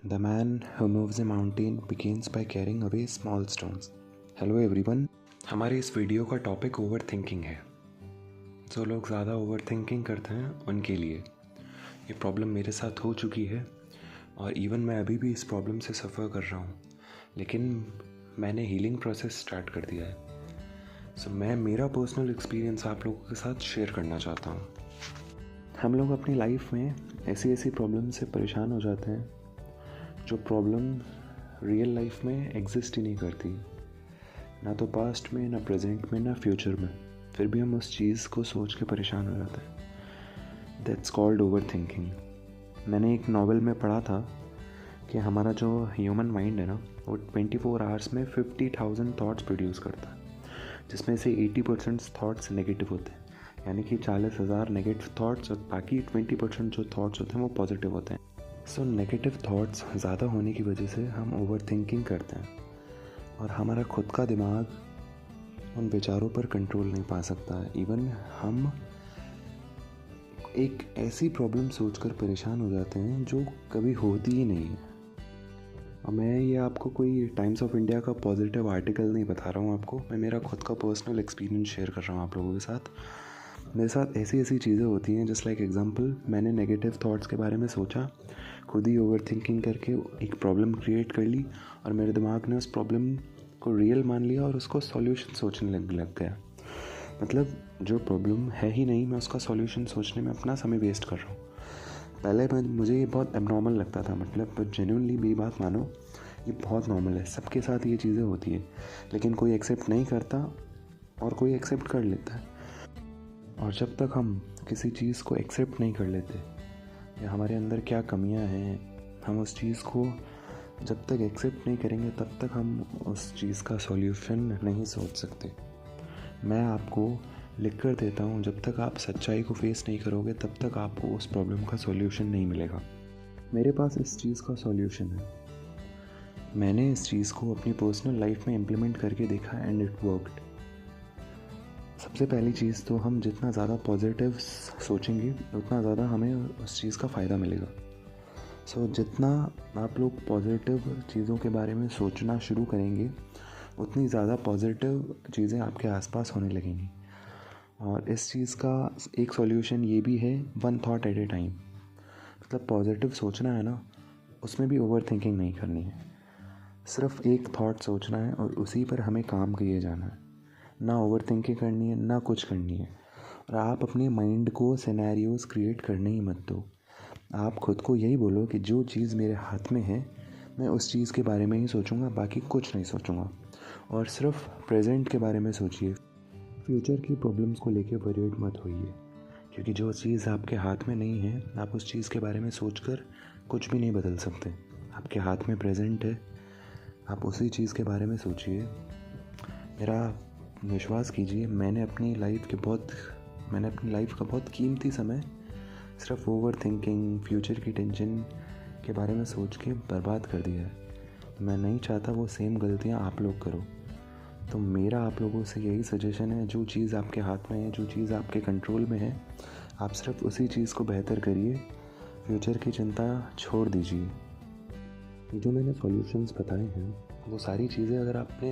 The man who moves a mountain begins by carrying away small stones. Hello everyone. हमारे इस video का topic over thinking है। जो लोग ज़्यादा ओवर थिंकिंग करते हैं उनके लिए ये प्रॉब्लम मेरे साथ हो चुकी है और इवन मैं अभी भी इस प्रॉब्लम से सफ़र कर रहा हूँ, लेकिन मैंने हीलिंग प्रोसेस स्टार्ट कर दिया है। मैं मेरा पर्सनल एक्सपीरियंस आप लोगों के साथ शेयर करना चाहता हूँ। हम लोग अपनी लाइफ में ऐसी प्रॉब्लम से परेशान हो जाते हैं जो प्रॉब्लम रियल लाइफ में एग्जिस्ट ही नहीं करती, ना तो पास्ट में, ना प्रेजेंट में, ना फ्यूचर में। फिर भी हम उस चीज़ को सोच के परेशान हो जाते हैं। That's called over thinking. मैंने एक नॉवेल में पढ़ा था कि हमारा जो ह्यूमन माइंड है ना, वो 24 आवर्स में 50,000 थाट्स प्रोड्यूस करता है, जिसमें से 80% थाट्स नेगेटिव होते हैं, यानी कि 40,000 नेगेटिव थाट्स और बाकी 20% जो थाट्स होते हैं वो पॉजिटिव होते हैं। नेगेटिव थाट्स ज़्यादा होने की वजह से हम ओवर थिंकिंग करते हैं और हमारा खुद का दिमाग उन विचारों पर कंट्रोल नहीं पा सकता है। इवन हम एक ऐसी प्रॉब्लम सोचकर परेशान हो जाते हैं जो कभी होती ही नहीं है। और मैं ये आपको कोई टाइम्स ऑफ इंडिया का पॉजिटिव आर्टिकल नहीं बता रहा हूँ आपको, मैं मेरा खुद का पर्सनल एक्सपीरियंस शेयर कर रहा हूँ आप लोगों के साथ। मेरे साथ ऐसी चीज़ें होती हैं, जस्ट लाइक एग्जांपल, मैंने नेगेटिव थॉट्स के बारे में सोचा, खुद ही ओवर थिंकिंग करके एक प्रॉब्लम क्रिएट कर ली और मेरे दिमाग ने उस प्रॉब्लम को रियल मान लिया और उसको सॉल्यूशन सोचने लग गया। मतलब जो प्रॉब्लम है ही नहीं, मैं उसका सॉल्यूशन सोचने में अपना समय वेस्ट कर रहा हूँ। पहले मुझे ये बहुत एबनॉर्मल लगता था, मतलब जेन्युइनली भी बात मानो, ये बहुत नॉर्मल है, सबके साथ ये चीज़ें होती है, लेकिन कोई एक्सेप्ट नहीं करता और कोई एक्सेप्ट कर लेता है। और जब तक हम किसी चीज़ को एक्सेप्ट नहीं कर लेते या हमारे अंदर क्या कमियां हैं, हम उस चीज़ को जब तक एक्सेप्ट नहीं करेंगे तब तक हम उस चीज़ का सॉल्यूशन नहीं सोच सकते। मैं आपको लिख कर देता हूँ, जब तक आप सच्चाई को फेस नहीं करोगे तब तक आपको उस प्रॉब्लम का सॉल्यूशन नहीं मिलेगा। मेरे पास इस चीज़ का सॉल्यूशन है। मैंने इस चीज़ को अपनी पर्सनल लाइफ में इम्प्लीमेंट करके देखा एंड इट वर्कड। सबसे पहली चीज़ तो हम जितना ज़्यादा पॉजिटिव सोचेंगे उतना ज़्यादा हमें उस चीज़ का फ़ायदा मिलेगा। जितना आप लोग पॉजिटिव चीज़ों के बारे में सोचना शुरू करेंगे उतनी ज़्यादा पॉजिटिव चीज़ें आपके आसपास होने लगेंगी। और इस चीज़ का एक सॉल्यूशन ये भी है, 1 थॉट एट ए टाइम। मतलब पॉजिटिव सोचना है ना, उसमें भी ओवर थिंकिंग नहीं करनी है, सिर्फ एक थॉट सोचना है और उसी पर हमें काम किए जाना है। ना ओवर थिंकिंग करनी है, ना कुछ करनी है। और आप अपने माइंड को सिनेरियोज़ क्रिएट करने ही मत दो। आप खुद को यही बोलो कि जो चीज़ मेरे हाथ में है मैं उस चीज़ के बारे में ही सोचूंगा, बाकी कुछ नहीं सोचूंगा। और सिर्फ प्रेजेंट के बारे में सोचिए, फ्यूचर की प्रॉब्लम्स को लेके वरीड मत होइए, क्योंकि जो चीज़ आपके हाथ में नहीं है आप उस चीज़ के बारे में सोचकर कुछ भी नहीं बदल सकते। आपके हाथ में प्रेजेंट है, आप उसी चीज़ के बारे में सोचिए। मेरा विश्वास कीजिए, मैंने अपनी लाइफ का बहुत कीमती समय सिर्फ ओवर थिंकिंग, फ्यूचर की टेंशन के बारे में सोच के बर्बाद कर दिया है। मैं नहीं चाहता वो सेम गलतियाँ आप लोग करो। तो मेरा आप लोगों से यही सजेशन है, जो चीज़ आपके हाथ में है, जो चीज़ आपके कंट्रोल में है, आप सिर्फ उसी चीज़ को बेहतर करिए। फ्यूचर की चिंता छोड़ दीजिए। जो मैंने सॉल्यूशंस बताए हैं वो सारी चीज़ें अगर आपने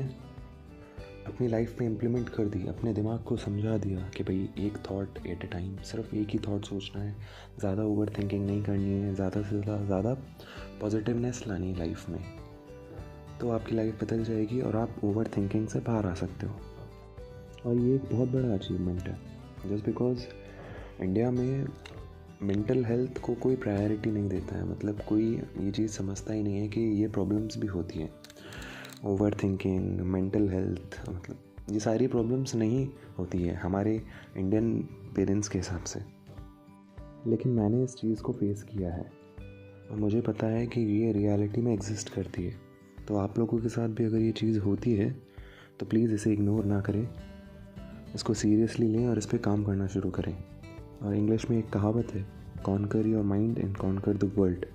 अपनी लाइफ में इम्प्लीमेंट कर दी, अपने दिमाग को समझा दिया कि भाई एक थॉट एट ए टाइम, सिर्फ एक ही थॉट सोचना है, ज़्यादा ओवर थिंकिंग नहीं करनी है, ज़्यादा से ज़्यादा पॉजिटिवनेस लानी है लाइफ में, तो आपकी लाइफ बदल जाएगी और आप ओवर थिंकिंग से बाहर आ सकते हो। और ये एक बहुत बड़ा अचीवमेंट है, जस्ट बिकॉज इंडिया में मेंटल हेल्थ को कोई प्रायोरिटी नहीं देता है। मतलब कोई ये चीज़ समझता ही नहीं है कि ये प्रॉब्लम्स भी होती हैं। ओवर थिंकिंग, मेंटल हेल्थ, मतलब ये सारी प्रॉब्लम्स नहीं होती है हमारे इंडियन पेरेंट्स के हिसाब से। लेकिन मैंने इस चीज़ को फेस किया है और मुझे पता है कि ये रियलिटी में एग्जिस्ट करती है। तो आप लोगों के साथ भी अगर ये चीज़ होती है तो प्लीज़ इसे इग्नोर ना करें, इसको सीरियसली लें और इस पर काम करना शुरू करें। और इंग्लिश में एक कहावत है, conquer your mind and conquer the world.